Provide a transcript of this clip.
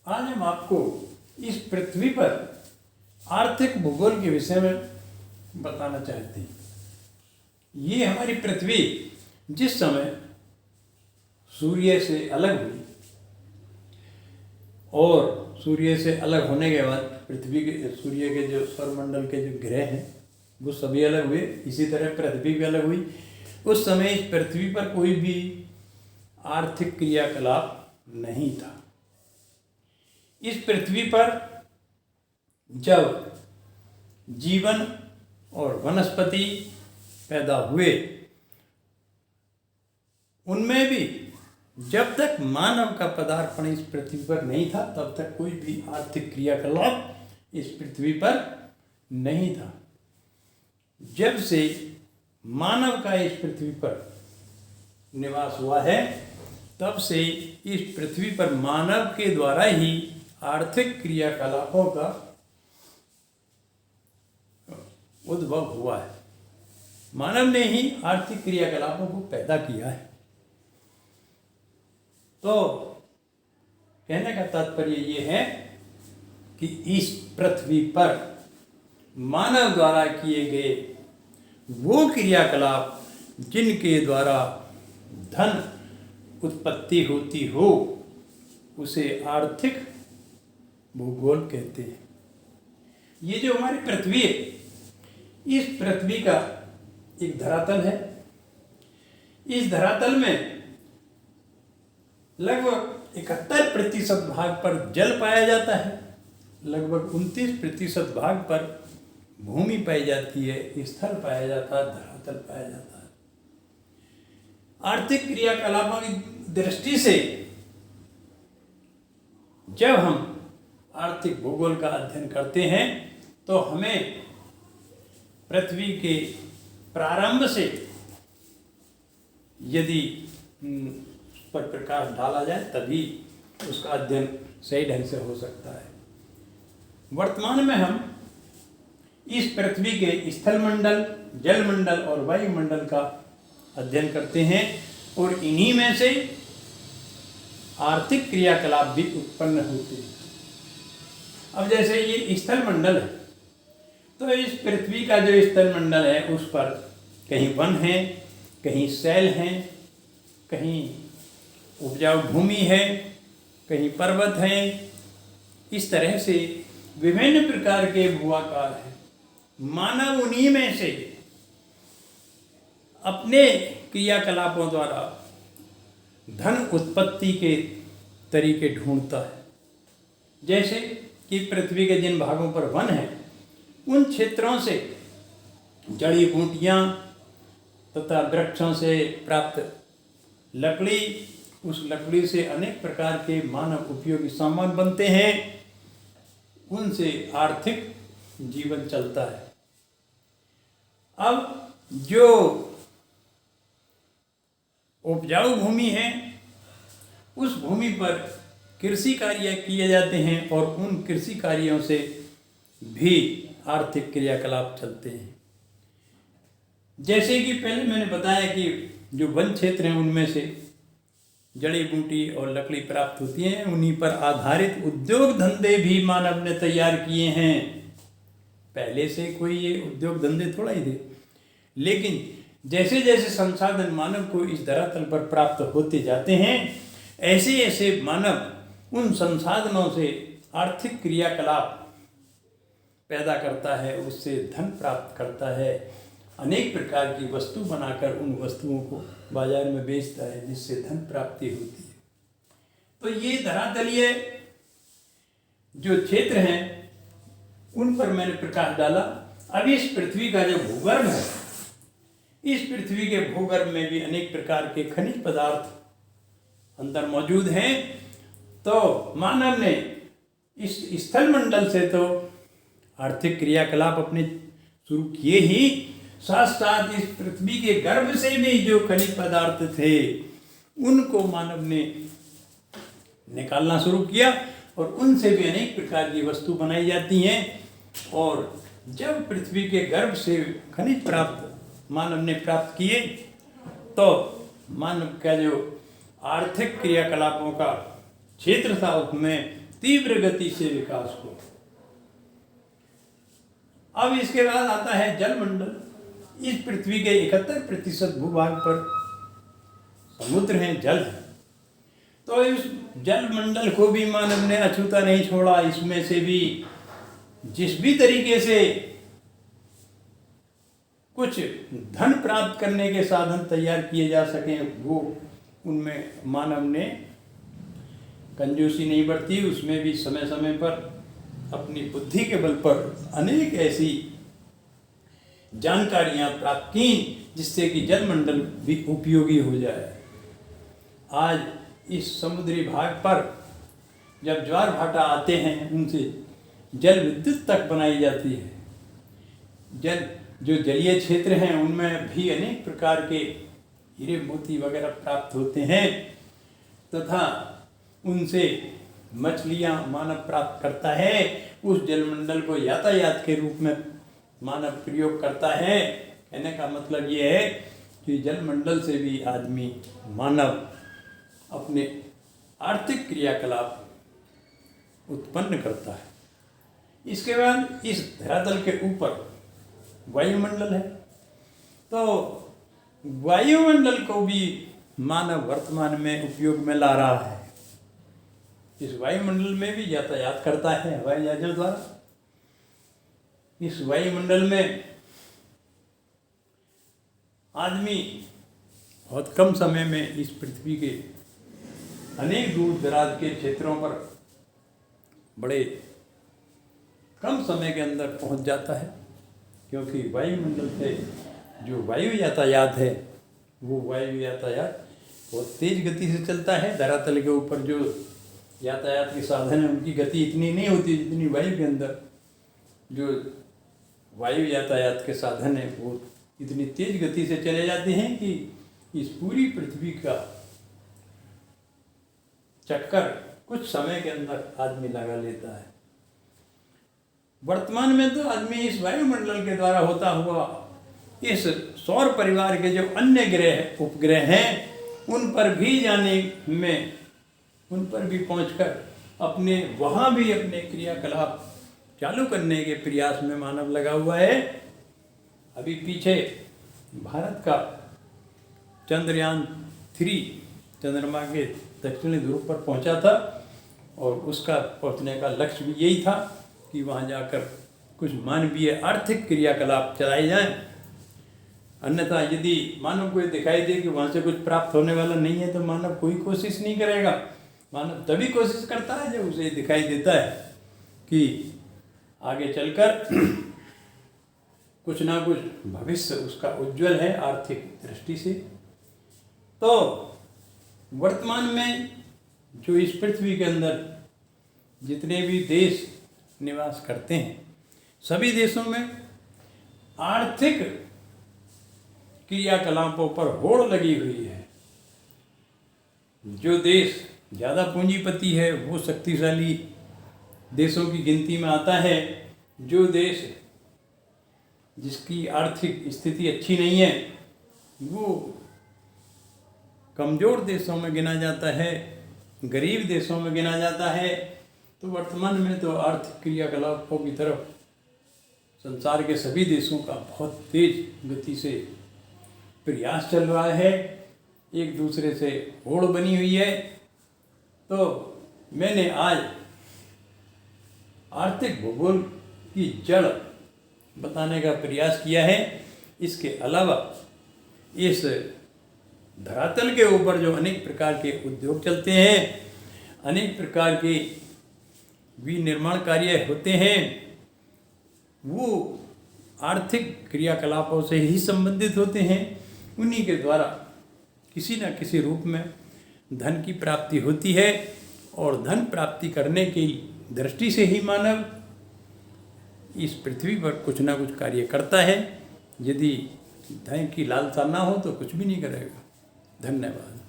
आज हम आपको इस पृथ्वी पर आर्थिक भूगोल के विषय में बताना चाहते हैं। ये हमारी पृथ्वी जिस समय सूर्य से अलग हुई और सूर्य से अलग होने के बाद पृथ्वी के सूर्य के जो सौरमंडल के जो ग्रह हैं वो सभी अलग हुए, इसी तरह पृथ्वी भी अलग हुई। उस समय इस पृथ्वी पर कोई भी आर्थिक क्रियाकलाप नहीं था। इस पृथ्वी पर जब जीवन और वनस्पति पैदा हुए, उनमें भी जब तक मानव का पदार्पण इस पृथ्वी पर नहीं था तब तक कोई भी आर्थिक क्रियाकलाप इस पृथ्वी पर नहीं था। जब से मानव का इस पृथ्वी पर निवास हुआ है तब से इस पृथ्वी पर मानव के द्वारा ही आर्थिक क्रियाकलापों का उद्भव हुआ है। मानव ने ही आर्थिक क्रियाकलापों को पैदा किया है। तो कहने का तात्पर्य ये है कि इस पृथ्वी पर मानव द्वारा किए गए वो क्रियाकलाप जिनके द्वारा धन उत्पत्ति होती हो उसे आर्थिक भूगोल कहते हैं। ये जो हमारी पृथ्वी है, इस पृथ्वी का एक धरातल है। इस धरातल में लगभग 71% भाग पर जल पाया जाता है, लगभग 29% भाग पर भूमि पाई जाती है, स्थल पाया जाता है, धरातल पाया जाता है। आर्थिक क्रियाकलापों की दृष्टि से जब हम आर्थिक भूगोल का अध्ययन करते हैं तो हमें पृथ्वी के प्रारंभ से यदि उस पर प्रकाश डाला जाए तभी उसका अध्ययन सही ढंग से हो सकता है। वर्तमान में हम इस पृथ्वी के स्थलमंडल, जलमंडल और वायुमंडल का अध्ययन करते हैं और इन्हीं में से आर्थिक क्रियाकलाप भी उत्पन्न होते हैं। अब जैसे ये स्थलमंडल है तो इस पृथ्वी का जो स्थलमंडल है उस पर कहीं वन है, कहीं शैल हैं, कहीं उपजाऊ भूमि है, कहीं पर्वत हैं। इस तरह से विभिन्न प्रकार के भूआकार हैं। मानव उन्हीं में से अपने क्रियाकलापों द्वारा धन उत्पत्ति के तरीके ढूंढता है। जैसे कि पृथ्वी के जिन भागों पर वन है उन क्षेत्रों से जड़ी बूटियाँ तथा वृक्षों से प्राप्त लकड़ी, उस लकड़ी से अनेक प्रकार के मानव उपयोगी सामान बनते हैं, उनसे आर्थिक जीवन चलता है। अब जो उपजाऊ भूमि है उस भूमि पर कृषि कार्य किए जाते हैं और उन कृषि कार्यों से भी आर्थिक क्रियाकलाप चलते हैं। जैसे कि पहले मैंने बताया कि जो वन क्षेत्र हैं उनमें से जड़ी बूटी और लकड़ी प्राप्त होती हैं, उन्हीं पर आधारित उद्योग धंधे भी मानव ने तैयार किए हैं। पहले से कोई ये उद्योग धंधे थोड़ा ही थे, लेकिन जैसे जैसे संसाधन मानव को इस धरातल पर प्राप्त होते जाते हैं ऐसे ऐसे मानव उन संसाधनों से आर्थिक क्रियाकलाप पैदा करता है, उससे धन प्राप्त करता है, अनेक प्रकार की वस्तु बनाकर उन वस्तुओं को बाजार में बेचता है जिससे धन प्राप्ति होती है। तो ये धरातलीय जो क्षेत्र हैं उन पर मैंने प्रकाश डाला। अब इस पृथ्वी का जो भूगर्भ है, इस पृथ्वी के भूगर्भ में भी अनेक प्रकार के खनिज पदार्थ अंदर मौजूद हैं। तो मानव ने इस स्थलमंडल से तो आर्थिक क्रियाकलाप अपने शुरू किए ही, साथ साथ इस पृथ्वी के गर्भ से भी जो खनिज पदार्थ थे उनको मानव ने निकालना शुरू किया और उनसे भी अनेक प्रकार की वस्तु बनाई जाती हैं। और जब पृथ्वी के गर्भ से खनिज मानव ने प्राप्त किए तो मानव का जो आर्थिक क्रियाकलापों का क्षेत्र था उसमें तीव्र गति से विकास को। अब इसके बाद आता है जलमंडल। इस पृथ्वी के 71% भूभाग पर समुद्र है, जल है। तो इस जलमंडल को भी मानव ने अछूता नहीं छोड़ा। इसमें से भी जिस भी तरीके से कुछ धन प्राप्त करने के साधन तैयार किए जा सके, वो उनमें मानव ने कंजूसी नहीं बरती। उसमें भी समय समय पर अपनी बुद्धि के बल पर अनेक ऐसी जानकारियां प्राप्त की जिससे कि जलमंडल भी उपयोगी हो जाए। आज इस समुद्री भाग पर जब ज्वार भाटा आते हैं, उनसे जल विद्युत तक बनाई जाती है। जो जलीय क्षेत्र हैं उनमें भी अनेक प्रकार के हीरे मोती वगैरह प्राप्त होते हैं तथा उनसे मछलियां मानव प्राप्त करता है। उस जलमंडल को यातायात के रूप में मानव प्रयोग करता है। कहने का मतलब ये है कि जलमंडल से भी आदमी मानव अपने आर्थिक क्रियाकलाप उत्पन्न करता है। इसके बाद इस धरातल के ऊपर वायुमंडल है। तो वायुमंडल को भी मानव वर्तमान में उपयोग में ला रहा है। इस वायुमंडल में भी यातायात करता है हवाई जहाजों द्वारा। इस वायुमंडल में आदमी बहुत कम समय में इस पृथ्वी के अनेक दूर दराज के क्षेत्रों पर बड़े कम समय के अंदर पहुंच जाता है, क्योंकि वायुमंडल से जो वायु यातायात है वो वायु यातायात बहुत तेज गति से चलता है। धरातल के ऊपर जो यातायात के साधन हैं उनकी गति इतनी नहीं होती जितनी वायु के अंदर जो वायु यातायात के साधन हैं वो इतनी तेज गति से चले जाते हैं कि इस पूरी पृथ्वी का चक्कर कुछ समय के अंदर आदमी लगा लेता है। वर्तमान में तो आदमी इस वायुमंडल के द्वारा होता हुआ इस सौर परिवार के जो अन्य ग्रह उपग्रह हैं उन पर भी जाने में, उन पर भी पहुंचकर अपने वहाँ भी अपने क्रियाकलाप चालू करने के प्रयास में मानव लगा हुआ है। अभी पीछे भारत का चंद्रयान 3 चंद्रमा के दक्षिणी ध्रुव पर पहुंचा था और उसका पहुंचने का लक्ष्य भी यही था कि वहाँ जाकर कुछ मानवीय आर्थिक क्रियाकलाप चलाए जाएं। अन्यथा यदि मानव को दिखाई दे कि वहाँ से कुछ प्राप्त होने वाला नहीं है तो मानव कोई कोशिश नहीं करेगा। मानव तभी कोशिश करता है जब उसे दिखाई देता है कि आगे चलकर कुछ ना कुछ भविष्य उसका उज्जवल है आर्थिक दृष्टि से। तो वर्तमान में जो इस पृथ्वी के अंदर जितने भी देश निवास करते हैं सभी देशों में आर्थिक क्रियाकलापों पर होड़ लगी हुई है। जो देश ज़्यादा पूंजीपति है वो शक्तिशाली देशों की गिनती में आता है। जो देश जिसकी आर्थिक स्थिति अच्छी नहीं है वो कमज़ोर देशों में गिना जाता है, गरीब देशों में गिना जाता है। तो वर्तमान में तो आर्थिक क्रियाकलापों की तरफ संसार के सभी देशों का बहुत तेज गति से प्रयास चल रहा है, एक दूसरे से होड़ बनी हुई है। तो मैंने आज आर्थिक भूगोल की जड़ बताने का प्रयास किया है। इसके अलावा इस धरातल के ऊपर जो अनेक प्रकार के उद्योग चलते हैं, अनेक प्रकार के विनिर्माण कार्य होते हैं, वो आर्थिक क्रियाकलापों से ही संबंधित होते हैं। उन्हीं के द्वारा किसी न किसी रूप में धन की प्राप्ति होती है और धन प्राप्ति करने की दृष्टि से ही मानव इस पृथ्वी पर कुछ ना कुछ कार्य करता है। यदि धन की लालसा ना हो तो कुछ भी नहीं करेगा। धन्यवाद।